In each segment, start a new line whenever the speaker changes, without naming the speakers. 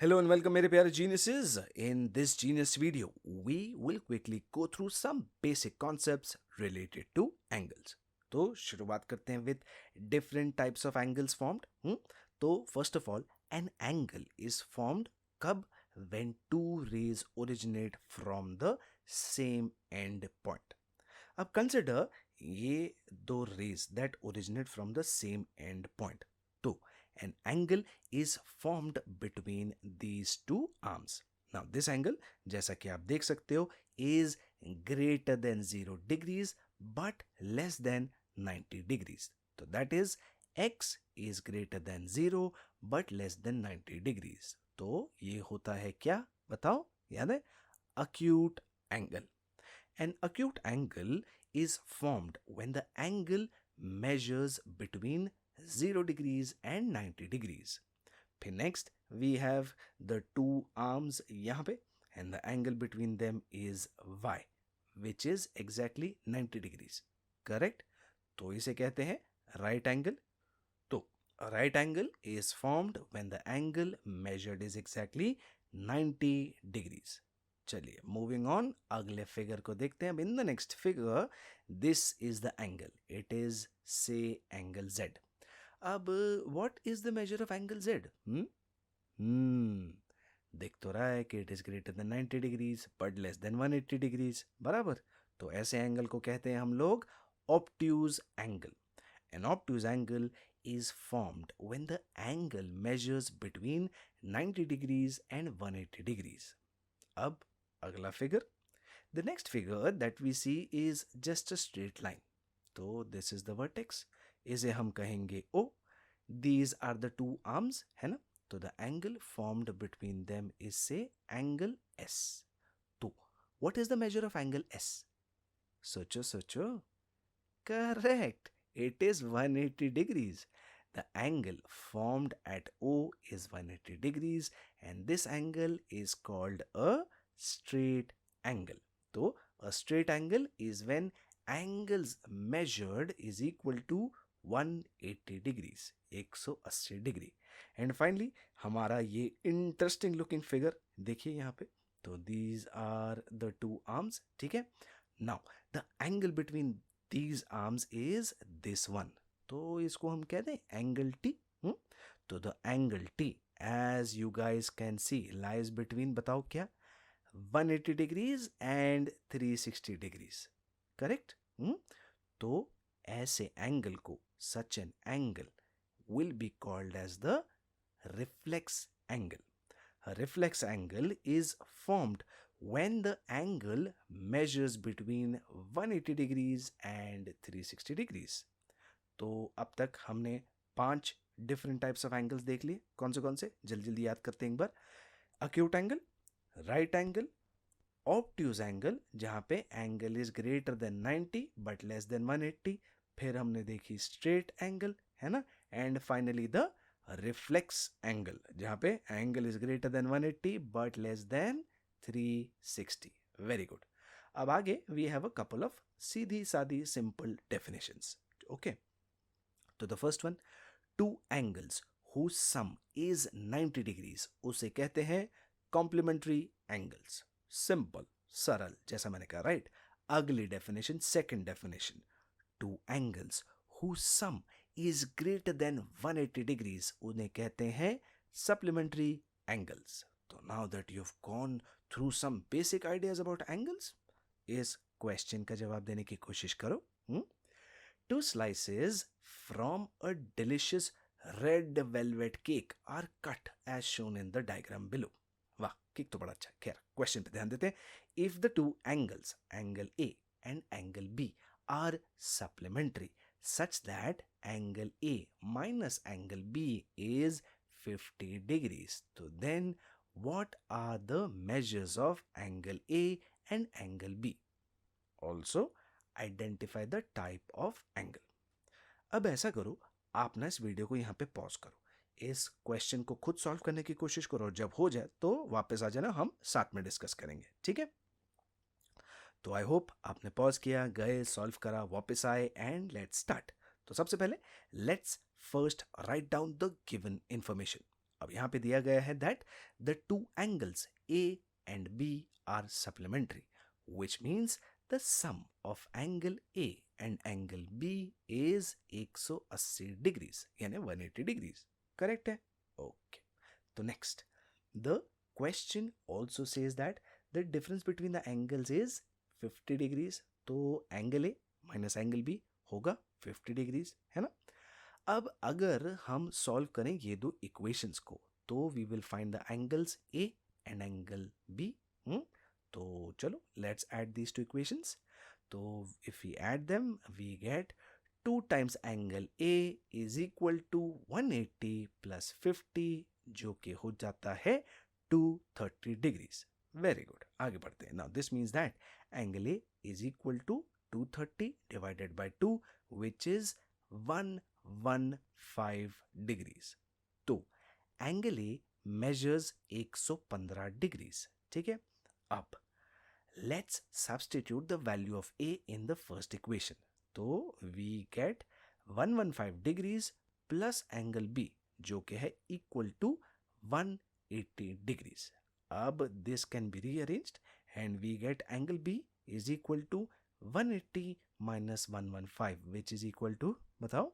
Hello and welcome मेरे प्यारे geniuses. In this genius video, we will quickly go through some basic concepts related to angles. तो शुरुआत करते हैं with different types of angles formed. तो first of all, an angle is formed कब? When two rays originate from the same end point. अब consider ये दो rays that originate from the same end point. तो an angle is formed between these two arms. Now this angle, जैसा कि आप देख सकते हो, is greater than 0 degrees but less than 90 degrees. So that is x is greater than 0 but less than 90 degrees. तो ये होता है क्या? बताओ, याद है? Acute angle. An acute angle is formed when the angle measures between 0 degrees and 90 degrees. फिर next we have the two arms यहाँ पे and the angle between them is y which is exactly 90 degrees. Correct? तो इसे कहते हैं right angle. तो right angle is formed when the angle measured is exactly 90 degrees. चलिए moving on, अगले figure को देखते हैं. अब in the next figure this is the angle. It is say angle z. अब what is the measure of angle z? दिख तो रहा है कि it is greater than 90 degrees but less than 180 degrees. बराबर. तो ऐसे एंगल को कहते हैं हम लोग obtuse angle. An obtuse angle is formed when the angle measures between 90 degrees and 180 degrees. अब अगला figure. The next figure that we see is just a straight line. तो this is the vertex. इसे हम कहेंगे O. These are the two arms, है ना? तो the angle formed between them is say angle S. तो what is the measure of angle S? सोचो. Correct. It is 180 degrees. The angle formed at O is 180 degrees and this angle is called a straight angle. So a straight angle is when angles measured is equal to 180 degrees, 180 degree. And finally हमारा ये interesting looking figure देखिए यहाँ पे. तो these are the two arms. ठीक है. Now the angle between these arms is this one. तो इसको हम कहते हैं एंगल टी. तो the angle T as you guys can see lies between, बताओ क्या? 180 डिग्रीज एंड 360 डिग्रीज. करेक्ट. तो ऐसे एंगल को such an angle will be called as the reflex angle. Reflex angle is formed when the angle measures between 180 degrees and 360 degrees. तो अब तक हमने 5 different types of angles देख लिए. कौन से? जल्दी याद करते हैं एक बार. Acute angle, right angle, obtuse angle जहाँ पे angle is greater than 90 but less than 180. फिर हमने देखी स्ट्रेट एंगल, है ना. And finally the reflex angle जहाँ पे angle is greater than 180 but less than 360. Very good. अब आगे we have a couple of सीधी सादी सिंपल डेफिनेशंस. ओके. तो the first one, two angles whose sum is 90 degrees उसे कहते हैं कॉम्प्लीमेंट्री एंगल्स. सिंपल, सरल, जैसा मैंने कहा, राइट. अगली definition, second definition, to angles whose sum is greater than 180 degrees उन्हें कहते हैं supplementary angles. So now that you've gone through some basic ideas about angles, इस क्वेश्चन का जवाब देने की कोशिश करो. Two slices from a delicious red velvet cake are cut as shown in the diagram below. वाह, केक तो बड़ा अच्छा है. खैर क्वेश्चन पे ध्यान देते हैं. If the two angles, angle A and angle B, are supplementary such that angle A minus angle B is 50 degrees, so then what are the measures of angle A and angle B? Also, identify the type of angle. अब ऐसा करो, आप ना इस video को यहाँ पे pause करो, इस क्वेश्चन को खुद सॉल्व करने की कोशिश करो. जब हो जाए तो वापस आ जाना, हम साथ में डिस्कस करेंगे. ठीक है. तो आई होप आपने पॉज किया, गए, सॉल्व करा, वापस आए एंड लेट्स स्टार्ट. तो सबसे पहले let's first write down the given information. अब यहाँ पे दिया गया है that the two angles A and B are supplementary, which means the sum of angle A and angle B is 180 degrees यानी 180 degrees. करेक्ट है? ओके. तो next, the question also says that the difference between the angles is 50 degrees. तो angle A minus angle B होगा 50 degrees, है ना. अब अगर हम सॉल्व करें ये दो इक्वेशंस को तो we will find the angles A and angle B. तो चलो let's add these two equations. तो if we add them we get 2 times angle A is equal to 180 plus 50 जो कि हो जाता है 230 डिग्रीज. वेरी गुड, आगे बढ़ते हैं. Now this means that angle A is equal to 230 divided by 2 which is 115 degrees. तो एंगल A measures 115 डिग्रीज. ठीक है. अब let's substitute the value of A in the first equation. तो we get 115 degrees plus angle B जो कि है equal to 180 degrees. अब this can be rearranged and we get angle B is equal to 180 minus 115 which is equal to बताओ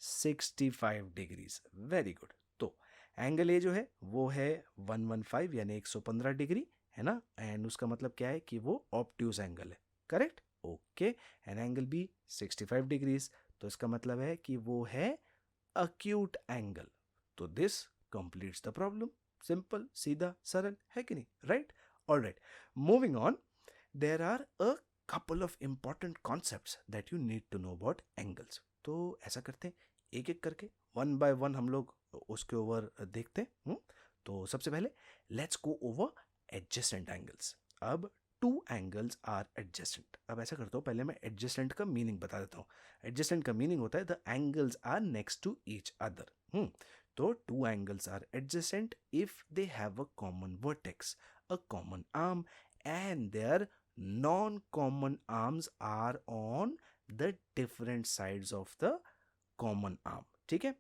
65 degrees. Very good. तो angle A जो है वो है 115 यानी 115 डिग्री, है ना. एंड उसका मतलब क्या है कि वो ऑब्ट्यूज एंगल है. Correct. Okay. And angle B 65 degrees, तो इसका मतलब है कि वो है अक्यूट एंगल. तो this completes the problem. Simple, सीधा, सरल, है कि नहीं. Right. Alright, moving on. There are a couple of important concepts that you need to know about angles. तो ऐसा करते हैं एक एक करके वन बाय वन हम लोग उसके ओवर देखते हैं. तो सबसे पहले let's go over adjacent angles. अब टू एंगल्स आर एडजेसेंट. अब ऐसा करता हूँ, पहले मैं एडजेसेंट का मीनिंग बता देता हूँ. एडजेसेंट का मीनिंग होता है the angles are next to each other. तो two angles are adjacent if they have a common vertex, a common arm and their non-common arms are on the different sides of the common arm. ठीक है.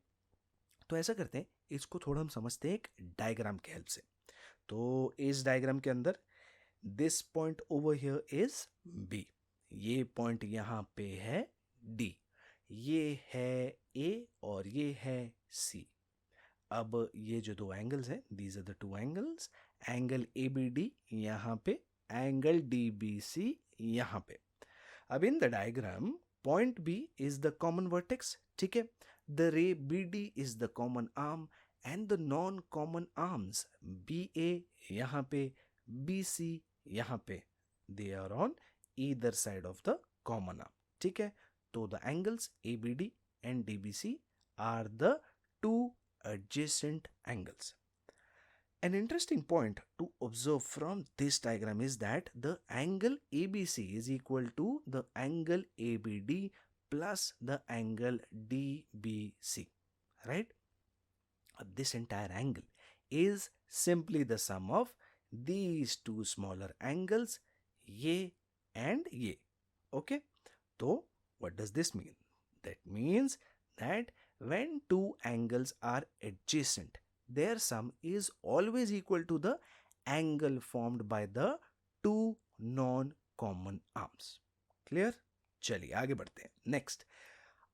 तो ऐसा करते हैं, इसको थोड़ा हम समझते हैं एक डायग्राम के हेल्प से. तो इस डायग्राम के अंदर this point over here is B, ये पॉइंट यहाँ पे है D, ये है A और ये है C. अब ये जो दो एंगल्स हैं, these are the two angles. Angle ABD यहाँ पे, एंगल DBC यहाँ पे. अब in the diagram point B is the common vertex. ठीक है. The ray BD is the common arm and the non common arms BA यहाँ पे, BC यहाँ पे, they are on either side of the common arm. ठीक है. तो the angles ABD and DBC are the two adjacent angles. An interesting point to observe from this diagram is that the angle ABC is equal to the angle ABD plus the angle DBC, right? This entire angle is simply the sum of these two smaller angles, ye and ye. Okay? So, what does this mean? That means that when two angles are adjacent, their sum is always equal to the angle formed by the two non-common arms. Clear? चलिए आगे बढ़ते हैं. Next,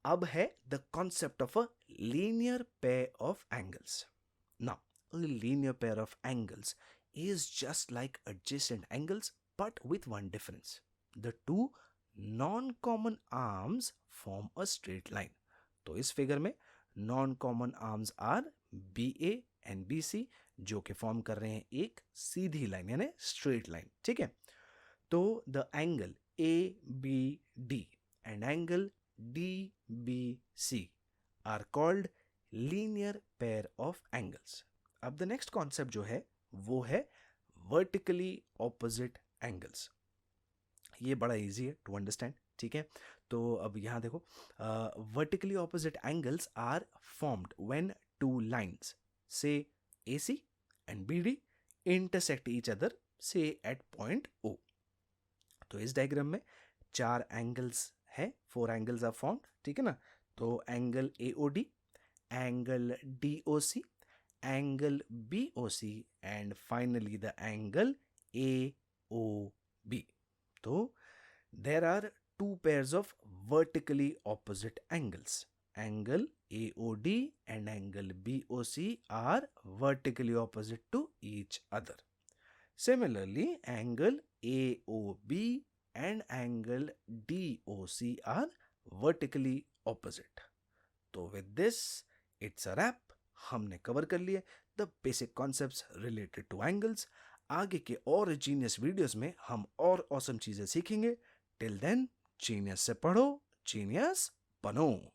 अब है the concept of a linear pair of angles. Now, a linear pair of angles is just like adjacent angles but with one difference. The two non-common arms form a straight line. तो इस figure में non common arms are BA and BC जो कि form कर रहे हैं एक सीधी लाइन यानी स्ट्रेट लाइन. ठीक है. तो the angle ABD and angle DBC are called linear pair of angles. अब द नेक्स्ट कॉन्सेप्ट जो है वो है वर्टिकली ऑपोजिट एंगल्स. ये बड़ा इजी है टू अंडरस्टैंड. ठीक है. तो अब यहाँ देखो, vertically opposite angles are formed when two lines say AC and BD intersect each other say at point O. तो इस डायग्राम में चार एंगल्स है, 4 एंगल्स आर फॉर्म्ड. ठीक है ना. तो angle AOD, angle DOC, angle BOC, and finally the angle AOB. So there are two pairs of vertically opposite angles. Angle AOD and angle BOC are vertically opposite to each other. Similarly, angle AOB and angle DOC are vertically opposite. तो with this, it's a wrap. हमने cover कर लिए the basic concepts related two angles. आगे के और genius videos में हम और ऑसम चीज़ें सीखेंगे. टिल देन, जीनियस से पढ़ो, जीनियस बनो.